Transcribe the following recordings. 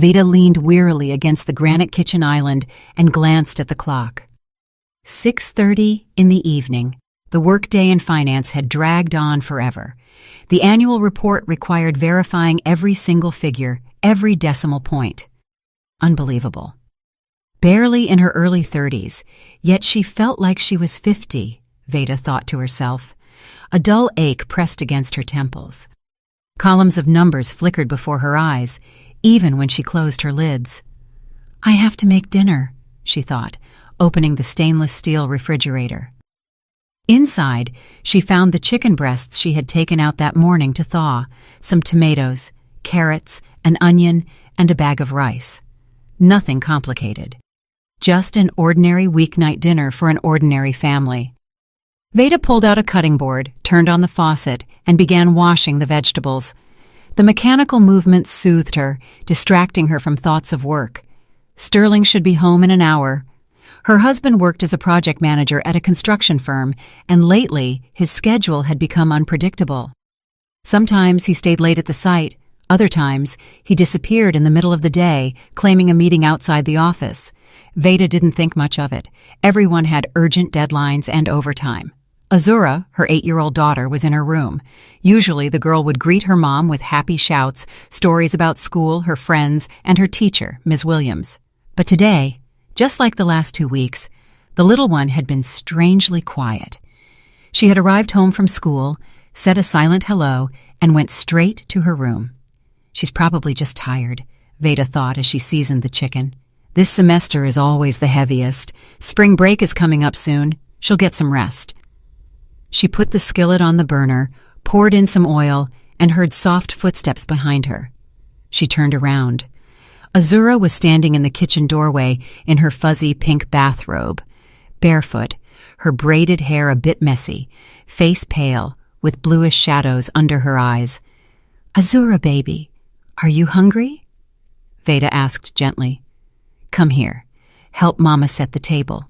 Veda leaned wearily against the granite kitchen island and glanced at the clock. 6:30 in the evening. The workday in finance had dragged on forever. The annual report required verifying every single figure, every decimal point. Unbelievable. Barely in her early 30s, yet she felt like she was 50, Veda thought to herself. A dull ache pressed against her temples. Columns of numbers flickered before her eyes, even when she closed her lids. I have to make dinner, she thought, opening the stainless steel refrigerator. Inside, she found the chicken breasts she had taken out that morning to thaw, some tomatoes, carrots, an onion, and a bag of rice. Nothing complicated. Just an ordinary weeknight dinner for an ordinary family. Veda pulled out a cutting board, turned on the faucet, and began washing the vegetables. The mechanical movement soothed her, distracting her from thoughts of work. Sterling should be home in an hour. Her husband worked as a project manager at a construction firm, and lately his schedule had become unpredictable. Sometimes he stayed late at the site, other times he disappeared in the middle of the day, claiming a meeting outside the office. Veda didn't think much of it. Everyone had urgent deadlines and overtime. Azura, her 8-year-old daughter, was in her room. Usually the girl would greet her mom with happy shouts, stories about school, her friends, and her teacher, Ms. Williams. But today, just like the last 2 weeks, the little one had been strangely quiet. She had arrived home from school, said a silent hello, and went straight to her room. She's probably just tired, Veda thought as she seasoned the chicken. This semester is always the heaviest. Spring break is coming up soon. She'll get some rest. She put the skillet on the burner, poured in some oil, and heard soft footsteps behind her. She turned around. Azura was standing in the kitchen doorway in her fuzzy pink bathrobe, barefoot, her braided hair a bit messy, face pale, with bluish shadows under her eyes. Azura, baby, are you hungry? Veda asked gently. Come here. Help Mama set the table.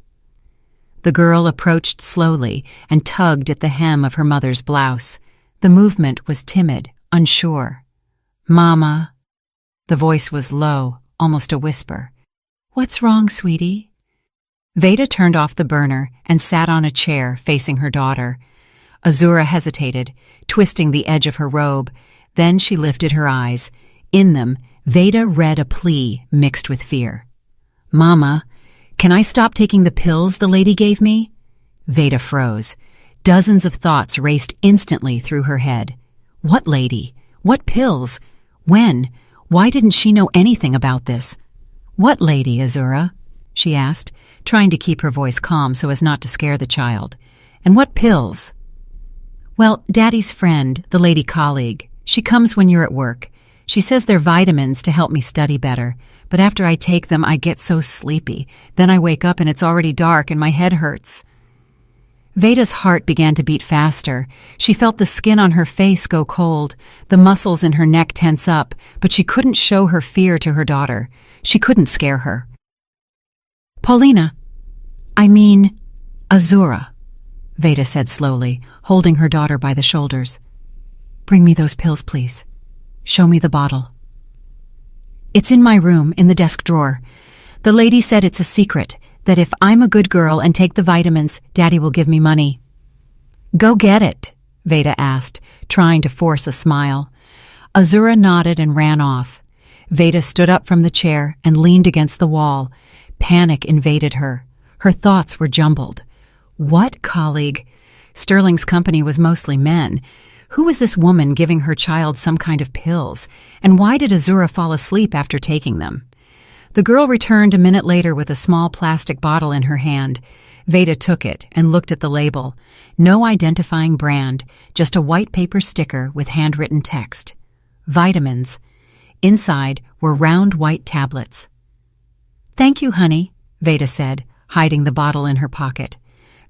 The girl approached slowly and tugged at the hem of her mother's blouse. The movement was timid, unsure. Mama. The voice was low, almost a whisper. What's wrong, sweetie? Veda turned off the burner and sat on a chair facing her daughter. Azura hesitated, twisting the edge of her robe. Then she lifted her eyes. In them, Veda read a plea mixed with fear. Mama, can I stop taking the pills the lady gave me? Veda froze. Dozens of thoughts raced instantly through her head. What lady? What pills? When? Why didn't she know anything about this? What lady, Azura? She asked, trying to keep her voice calm so as not to scare the child. And what pills? Well, Daddy's friend, the lady colleague. She comes when you're at work. She says they're vitamins to help me study better, but after I take them, I get so sleepy. Then I wake up and it's already dark and my head hurts. Veda's heart began to beat faster. She felt the skin on her face go cold, the muscles in her neck tense up, but she couldn't show her fear to her daughter. She couldn't scare her. Paulina, I mean, Azura, Veda said slowly, holding her daughter by the shoulders. Bring me those pills, please. Show me the bottle. It's in my room, in the desk drawer. The lady said it's a secret, that if I'm a good girl and take the vitamins, Daddy will give me money. Go get it, Veda asked, trying to force a smile. Azura nodded and ran off. Veda stood up from the chair and leaned against the wall. Panic invaded her. Her thoughts were jumbled. What colleague? Sterling's company was mostly men. Who was this woman giving her child some kind of pills, and why did Azura fall asleep after taking them? The girl returned a minute later with a small plastic bottle in her hand. Veda took it and looked at the label. No identifying brand, just a white paper sticker with handwritten text. Vitamins. Inside were round white tablets. Thank you, honey, Veda said, hiding the bottle in her pocket.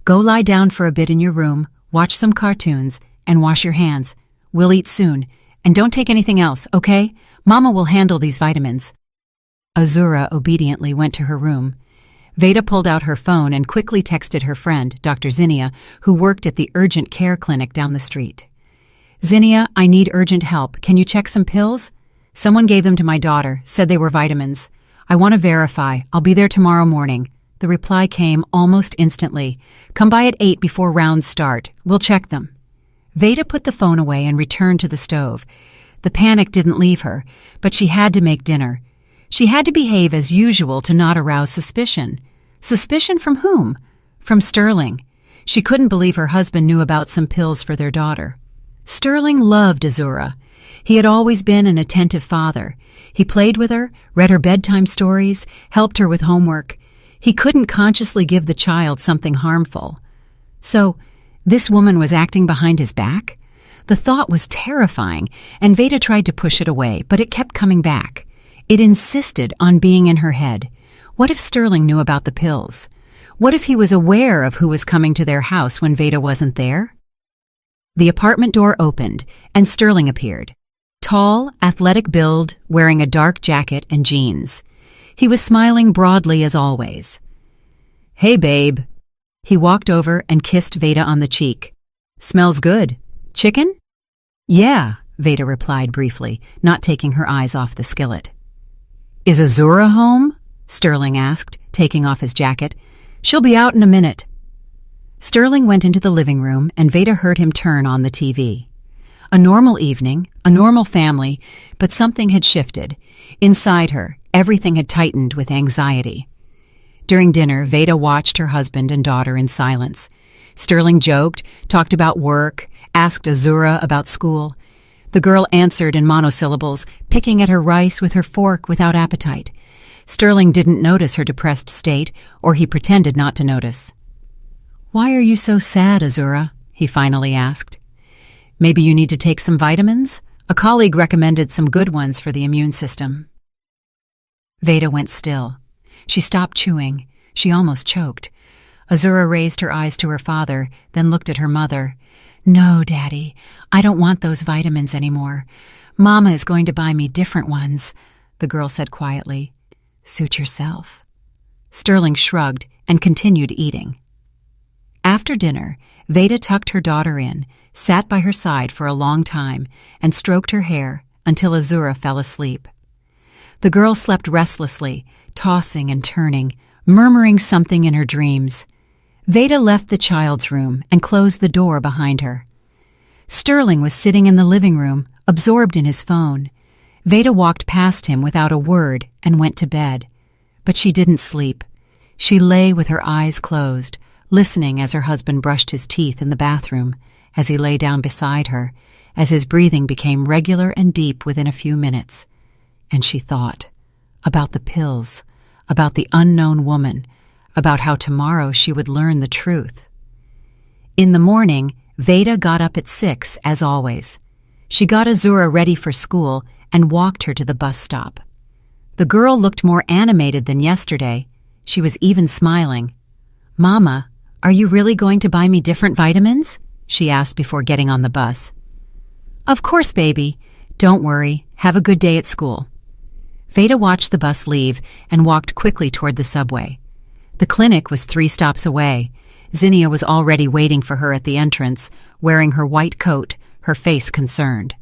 Go lie down for a bit in your room, watch some cartoons, and wash your hands. We'll eat soon. And don't take anything else, okay? Mama will handle these vitamins. Azura obediently went to her room. Veda pulled out her phone and quickly texted her friend, Dr. Zinnia, who worked at the urgent care clinic down the street. Zinnia, I need urgent help. Can you check some pills? Someone gave them to my daughter, said they were vitamins. I want to verify. I'll be there tomorrow morning. The reply came almost instantly. Come by at 8 before rounds start. We'll check them. Veda put the phone away and returned to the stove. The panic didn't leave her, but she had to make dinner. She had to behave as usual to not arouse suspicion. Suspicion from whom? From Sterling. She couldn't believe her husband knew about some pills for their daughter. Sterling loved Azura. He had always been an attentive father. He played with her, read her bedtime stories, helped her with homework. He couldn't consciously give the child something harmful. So, this woman was acting behind his back? The thought was terrifying, and Veda tried to push it away, but it kept coming back. It insisted on being in her head. What if Sterling knew about the pills? What if he was aware of who was coming to their house when Veda wasn't there? The apartment door opened, and Sterling appeared. Tall, athletic build, wearing a dark jacket and jeans. He was smiling broadly as always. "Hey, babe." He walked over and kissed Veda on the cheek. "Smells good. Chicken?" "Yeah," Veda replied briefly, not taking her eyes off the skillet. "Is Azura home?" Sterling asked, taking off his jacket. "She'll be out in a minute." Sterling went into the living room, and Veda heard him turn on the TV. A normal evening, a normal family, but something had shifted. Inside her, everything had tightened with anxiety. During dinner, Veda watched her husband and daughter in silence. Sterling joked, talked about work, asked Azura about school. The girl answered in monosyllables, picking at her rice with her fork without appetite. Sterling didn't notice her depressed state, or he pretended not to notice. "Why are you so sad, Azura?" he finally asked. "Maybe you need to take some vitamins? A colleague recommended some good ones for the immune system." Veda went still. She stopped chewing. She almost choked. Azura raised her eyes to her father, then looked at her mother. "No, Daddy, I don't want those vitamins anymore. Mama is going to buy me different ones," the girl said quietly. "Suit yourself." Sterling shrugged and continued eating. After dinner, Veda tucked her daughter in, sat by her side for a long time, and stroked her hair until Azura fell asleep. The girl slept restlessly, tossing and turning, murmuring something in her dreams. Veda left the child's room and closed the door behind her. Sterling was sitting in the living room, absorbed in his phone. Veda walked past him without a word and went to bed. But she didn't sleep. She lay with her eyes closed, listening as her husband brushed his teeth in the bathroom, as he lay down beside her, as his breathing became regular and deep within a few minutes. And she thought about the pills, about the unknown woman, about how tomorrow she would learn the truth. In the morning, Veda got up at 6, as always. She got Azura ready for school and walked her to the bus stop. The girl looked more animated than yesterday. She was even smiling. "Mama, are you really going to buy me different vitamins?" she asked before getting on the bus. "Of course, baby. Don't worry. Have a good day at school." Veda watched the bus leave and walked quickly toward the subway. The clinic was 3 stops away. Zinnia was already waiting for her at the entrance, wearing her white coat, her face concerned.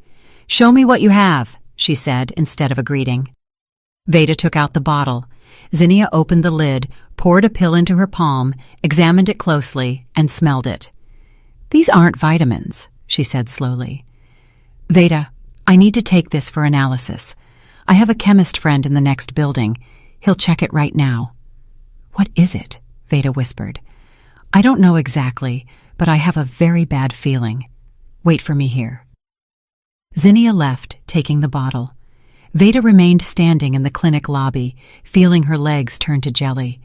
"Show me what you have," she said instead of a greeting. Veda took out the bottle. Zinnia opened the lid, poured a pill into her palm, examined it closely, and smelled it. "These aren't vitamins," she said slowly. "Veda, I need to take this for analysis. I have a chemist friend in the next building. He'll check it right now." "What is it?" Veda whispered. "I don't know exactly, but I have a very bad feeling. Wait for me here." Zinnia left, taking the bottle. Veda remained standing in the clinic lobby, feeling her legs turn to jelly.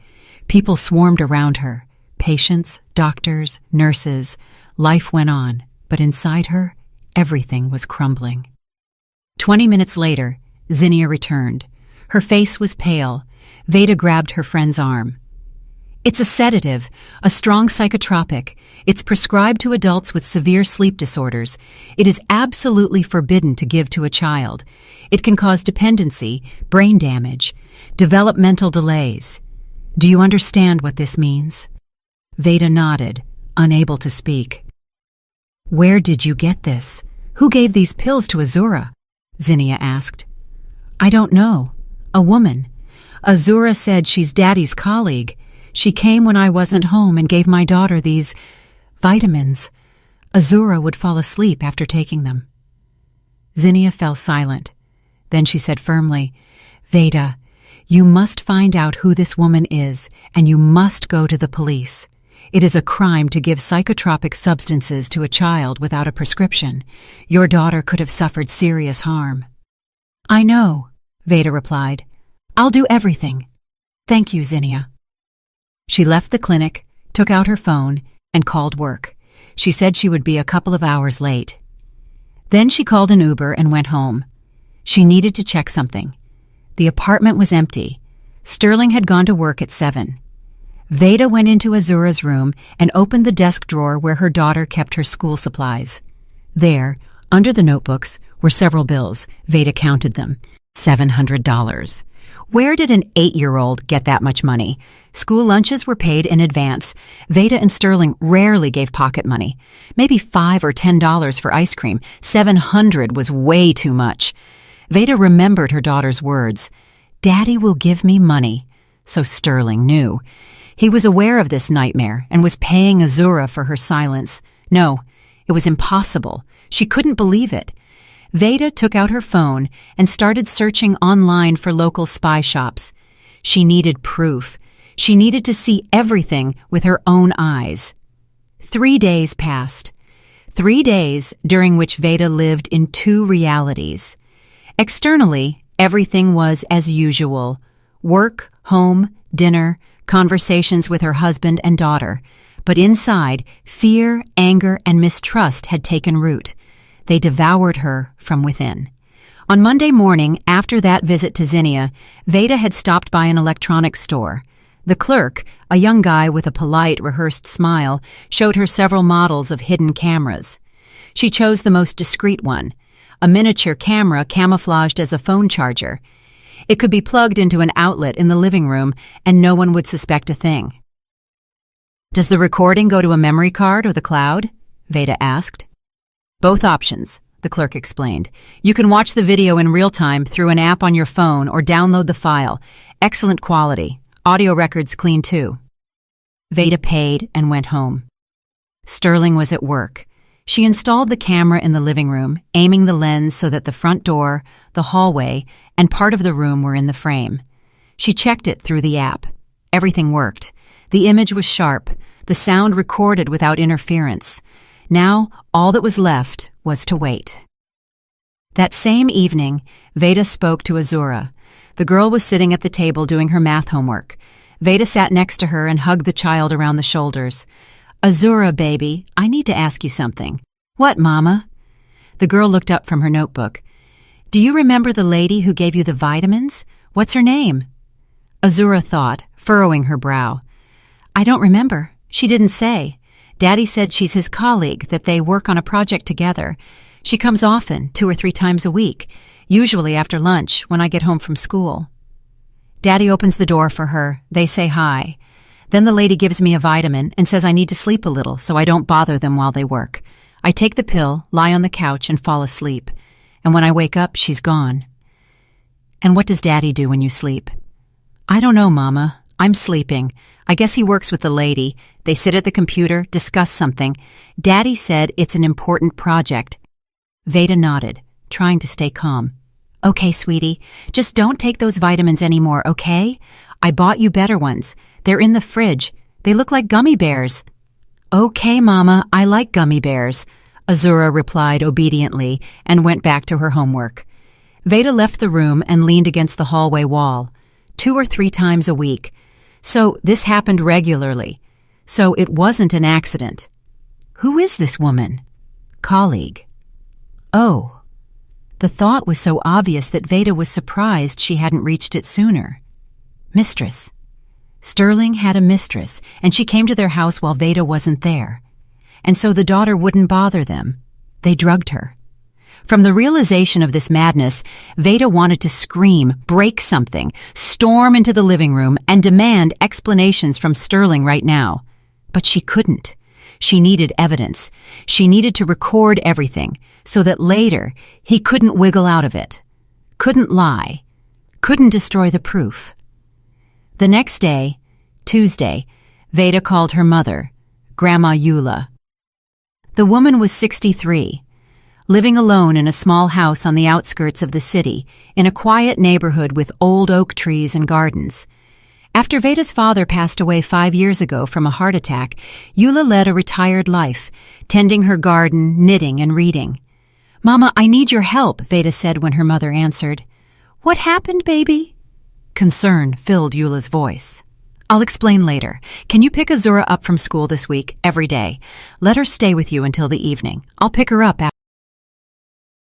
People swarmed around her. Patients, doctors, nurses. Life went on, but inside her, everything was crumbling. 20 minutes later, Zinnia returned. Her face was pale. Veda grabbed her friend's arm. "It's a sedative, a strong psychotropic. It's prescribed to adults with severe sleep disorders. It is absolutely forbidden to give to a child. It can cause dependency, brain damage, developmental delays. Do you understand what this means?" Veda nodded, unable to speak. "Where did you get this? Who gave these pills to Azura?" Zinnia asked. I don't know. A woman. Azura said she's Daddy's colleague. She came when I wasn't home and gave my daughter these vitamins. Azura would fall asleep after taking them. Zinnia fell silent. Then she said firmly, Veda, you must find out who this woman is, and you must go to the police. It is a crime to give psychotropic substances to a child without a prescription. Your daughter could have suffered serious harm. I know, Veda replied. I'll do everything. Thank you, Zinnia. She left the clinic, took out her phone, and called work. She said she would be a couple of hours late. Then she called an Uber and went home. She needed to check something. The apartment was empty. Sterling had gone to work at 7. Veda went into Azura's room and opened the desk drawer where her daughter kept her school supplies. There, under the notebooks, were several bills. Veda counted them. $700. Where did an 8-year-old get that much money? School lunches were paid in advance. Veda and Sterling rarely gave pocket money. Maybe $5 or $10 for ice cream. $700 was way too much. Veda remembered her daughter's words. Daddy will give me money. So Sterling knew. He was aware of this nightmare and was paying Azura for her silence. No, it was impossible. She couldn't believe it. Veda took out her phone and started searching online for local spy shops. She needed proof. She needed to see everything with her own eyes. 3 days passed. 3 days during which Veda lived in 2 realities. Externally, everything was as usual. Work, home, dinner, conversations with her husband and daughter. But inside, fear, anger, and mistrust had taken root. They devoured her from within. On Monday morning, after that visit to Zinnia, Veda had stopped by an electronics store. The clerk, a young guy with a polite, rehearsed smile, showed her several models of hidden cameras. She chose the most discreet one, a miniature camera camouflaged as a phone charger. It could be plugged into an outlet in the living room, and no one would suspect a thing. Does the recording go to a memory card or the cloud? Veda asked. Both options, the clerk explained. You can watch the video in real time through an app on your phone or download the file. Excellent quality. Audio records clean too. Veda paid and went home. Sterling was at work. She installed the camera in the living room, aiming the lens so that the front door, the hallway, and part of the room were in the frame. She checked it through the app. Everything worked. The image was sharp, the sound recorded without interference. Now, all that was left was to wait. That same evening, Veda spoke to Azura. The girl was sitting at the table doing her math homework. Veda sat next to her and hugged the child around the shoulders. Azura, baby, I need to ask you something. What, Mama? The girl looked up from her notebook. Do you remember the lady who gave you the vitamins? What's her name? Azura thought, furrowing her brow. I don't remember. She didn't say. Daddy said she's his colleague, that they work on a project together. She comes often, 2 or 3 times a week, usually after lunch when I get home from school. Daddy opens the door for her. They say hi. Then the lady gives me a vitamin and says I need to sleep a little so I don't bother them while they work. I take the pill, lie on the couch, and fall asleep. And when I wake up, she's gone. And what does Daddy do when you sleep? I don't know, Mama. I'm sleeping. I guess he works with the lady. They sit at the computer, discuss something. Daddy said it's an important project. Veda nodded, trying to stay calm. Okay, sweetie, just don't take those vitamins anymore, okay? I bought you better ones. They're in the fridge. They look like gummy bears. Okay, Mama, I like gummy bears, Azura replied obediently and went back to her homework. Veda left the room and leaned against the hallway wall. 2 or 3 times a week. So this happened regularly. So it wasn't an accident. Who is this woman? Colleague. Oh. The thought was so obvious that Veda was surprised she hadn't reached it sooner. Mistress. Sterling had a mistress, and she came to their house while Veda wasn't there. And so the daughter wouldn't bother them. They drugged her. From the realization of this madness, Veda wanted to scream, break something, storm into the living room, and demand explanations from Sterling right now. But she couldn't. She needed evidence. She needed to record everything, so that later he couldn't wiggle out of it. Couldn't lie. couldn't destroy the proof. The next day, Tuesday, Veda called her mother, Grandma Eula. The woman was 63, living alone in a small house on the outskirts of the city, in a quiet neighborhood with old oak trees and gardens. After Veda's father passed away 5 years ago from a heart attack, Eula led a retired life, tending her garden, knitting, and reading. "Mama, I need your help," Veda said when her mother answered. "What happened, baby?" Concern filled Eula's voice. "I'll explain later. Can you pick Azura up from school this week, every day? Let her stay with you until the evening. I'll pick her up after."